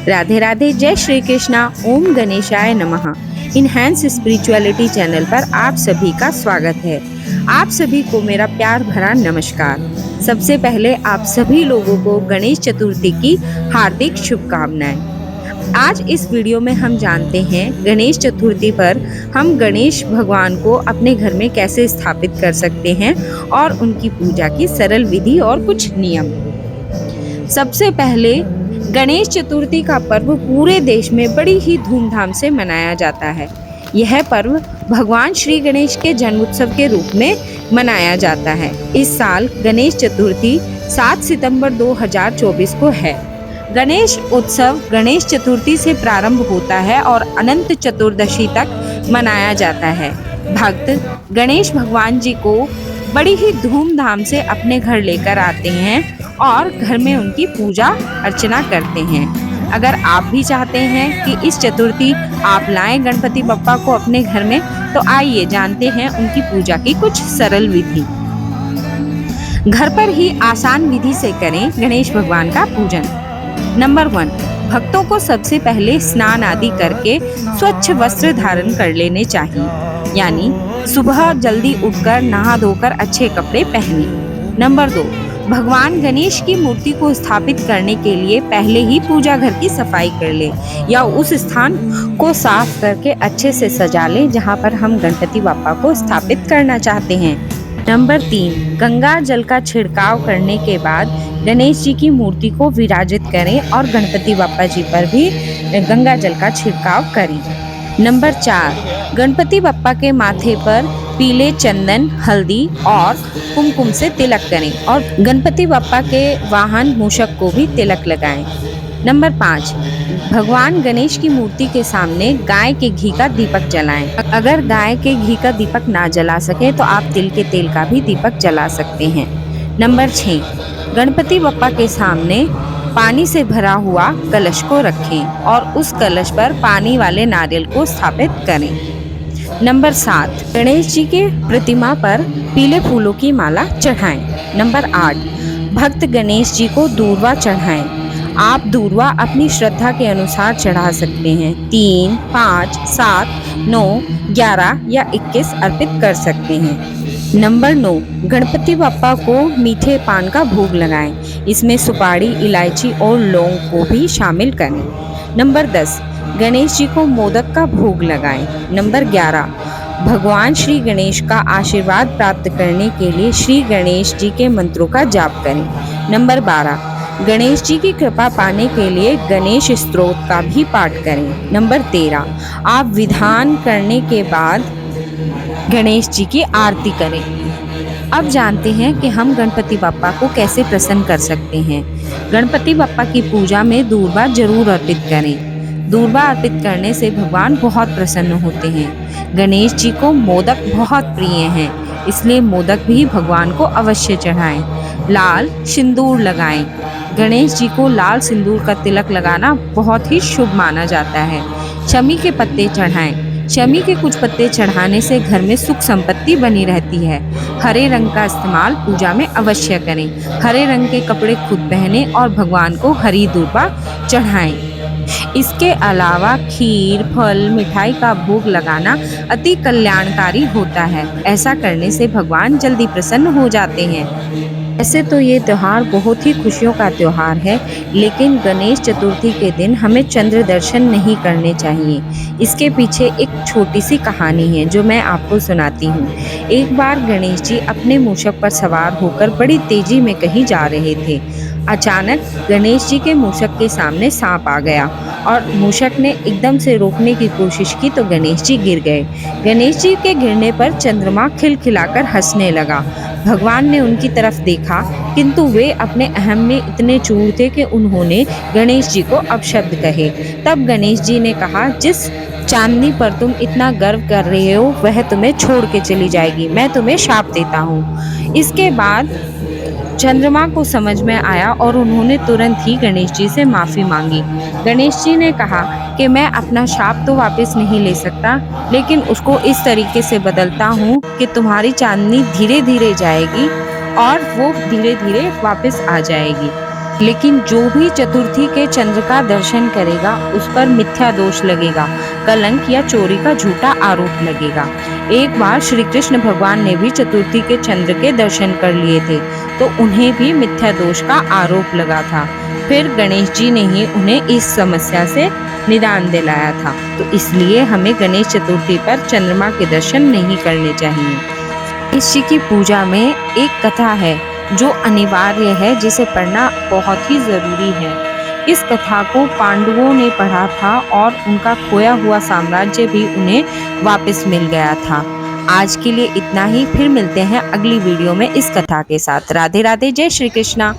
राधे राधे, जय श्री कृष्णा, ओम गणेशाय नमः। इनहैंस स्पिरिचुअलिटी चैनल पर आप सभी का स्वागत है। आप सभी को मेरा प्यार भरा नमस्कार। सबसे पहले आप सभी लोगों को गणेश चतुर्थी की हार्दिक शुभकामनाएं। आज इस वीडियो में हम जानते हैं गणेश चतुर्थी पर हम गणेश भगवान को अपने घर में कैसे स्थापित कर सकते हैं और उनकी पूजा की सरल विधि और कुछ नियम। सबसे पहले गणेश चतुर्थी का पर्व पूरे देश में बड़ी ही धूमधाम से मनाया जाता है। यह पर्व भगवान श्री गणेश के जन्मोत्सव के रूप में मनाया जाता है। इस साल गणेश चतुर्थी 7 सितंबर 2024 को है। गणेश उत्सव गणेश चतुर्थी से प्रारंभ होता है और अनंत चतुर्दशी तक मनाया जाता है। भक्त गणेश भगवान जी को बड़ी ही धूमधाम से अपने घर लेकर आते हैं और घर में उनकी पूजा अर्चना करते हैं। अगर आप भी चाहते हैं कि इस चतुर्थी आप लाएं गणपति बप्पा को अपने घर में, तो आइए जानते हैं उनकी पूजा की कुछ सरल विधि। घर पर ही आसान विधि से करें गणेश भगवान का पूजन। नंबर 1, भक्तों को सबसे पहले स्नान आदि करके स्वच्छ वस्त्र धारण कर लेने चाहिए, यानी सुबह जल्दी उठकर नहा धोकर अच्छे कपड़े पहने। नंबर 2, भगवान गणेश की मूर्ति को स्थापित करने के लिए पहले ही पूजा घर की सफाई कर ले या उस स्थान को साफ करके अच्छे से सजा ले जहां पर हम गणपति बप्पा को स्थापित करना चाहते हैं। नंबर 3, गंगा जल का छिड़काव करने के बाद गणेश जी की मूर्ति को विराजित करें और गणपति बप्पा जी पर भी गंगा जल का छिड़काव करें। नंबर 4, गणपति बप्पा के माथे पर पीले चंदन, हल्दी और कुमकुम से तिलक करें और गणपति बप्पा के वाहन मूषक को भी तिलक लगाएं। नंबर 5, भगवान गणेश की मूर्ति के सामने गाय के घी का दीपक जलाएं। अगर गाय के घी का दीपक ना जला सके तो आप तिल के तेल का भी दीपक जला सकते हैं। नंबर 6, गणपति बप्पा के सामने पानी से भरा हुआ कलश को रखें और उस कलश पर पानी वाले नारियल को स्थापित करें। नंबर 7, गणेश जी के प्रतिमा पर पीले फूलों की माला चढ़ाएं। नंबर 8, भक्त गणेश जी को दूर्वा चढ़ाएं। आप दूर्वा अपनी श्रद्धा के अनुसार चढ़ा सकते हैं। 3, 5, 7, 9, 11 या 21 अर्पित कर सकते हैं। नंबर 9, गणपति बप्पा को मीठे पान का भोग लगाएं। इसमें सुपारी, इलायची और लौंग को भी शामिल करें। नंबर 10, गणेश जी को मोदक का भोग लगाएं। नंबर 11, भगवान श्री गणेश का आशीर्वाद प्राप्त करने के लिए श्री गणेश जी के मंत्रों का जाप करें। नंबर 12, गणेश जी की कृपा पाने के लिए गणेश स्तोत्र का भी पाठ करें। नंबर 13, आप विधान करने के बाद गणेश जी की आरती करें। अब जानते हैं कि हम गणपति बप्पा को कैसे प्रसन्न कर सकते हैं। गणपति बप्पा की पूजा में दूर्वा जरूर अर्पित करें। दूर्वा अर्पित करने से भगवान बहुत प्रसन्न होते हैं। गणेश जी को मोदक बहुत प्रिय हैं, इसलिए मोदक भी भगवान को अवश्य चढ़ाएं। लाल सिंदूर लगाएं। गणेश जी को लाल सिंदूर का तिलक लगाना बहुत ही शुभ माना जाता है। शमी के पत्ते चढ़ाएं। शमी के कुछ पत्ते चढ़ाने से घर में सुख संपत्ति बनी रहती है। हरे रंग का इस्तेमाल पूजा में अवश्य करें। हरे रंग के कपड़े खुद पहनें और भगवान को हरी दूर्वा चढ़ाएं। इसके अलावा खीर, फल, मिठाई का भोग लगाना अति कल्याणकारी होता है। ऐसा करने से भगवान जल्दी प्रसन्न हो जाते हैं। ऐसे तो ये त्यौहार बहुत ही खुशियों का त्यौहार है, लेकिन गणेश चतुर्थी के दिन हमें चंद्र दर्शन नहीं करने चाहिए। इसके पीछे एक छोटी सी कहानी है जो मैं आपको सुनाती हूँ। एक बार गणेश जी अपने मूषक पर सवार होकर बड़ी तेजी में कहीं जा रहे थे। अचानक गणेश जी के मूषक के सामने सांप आ गया और मूषक ने एकदम से रोकने की कोशिश की तो गणेश जी गिर गए। गणेश जी के गिरने पर चंद्रमा खिलखिलाकर हंसने लगा। भगवान ने उनकी तरफ देखा, किंतु वे अपने अहम में इतने चूर थे कि उन्होंने गणेश जी को अपशब्द कहे। तब गणेश जी ने कहा, जिस चांदनी पर तुम इतना गर्व कर रहे हो वह तुम्हें छोड़ के चली जाएगी, मैं तुम्हें शाप देता हूँ। इसके बाद चंद्रमा को समझ में आया और उन्होंने तुरंत ही गणेश जी से माफ़ी मांगी। गणेश जी ने कहा कि मैं अपना शाप तो वापस नहीं ले सकता, लेकिन उसको इस तरीके से बदलता हूँ कि तुम्हारी चांदनी धीरे धीरे जाएगी और वो धीरे धीरे वापस आ जाएगी। लेकिन जो भी चतुर्थी के चंद्र का दर्शन करेगा उस पर मिथ्या दोष लगेगा, कलंक या चोरी का झूठा आरोप लगेगा। एक बार श्री कृष्ण भगवान ने भी चतुर्थी के चंद्र के दर्शन कर लिए थे, तो उन्हें भी मिथ्या दोष का आरोप लगा था। फिर गणेश जी ने ही उन्हें इस समस्या से निदान दिलाया था। तो इसलिए हमें गणेश चतुर्थी पर चंद्रमा के दर्शन नहीं करने चाहिए। गणेश जी की पूजा में एक कथा है जो अनिवार्य है, जिसे पढ़ना बहुत ही जरूरी है। इस कथा को पांडवों ने पढ़ा था और उनका खोया हुआ साम्राज्य भी उन्हें वापस मिल गया था। आज के लिए इतना ही, फिर मिलते हैं अगली वीडियो में इस कथा के साथ। राधे राधे, जय श्री कृष्णा।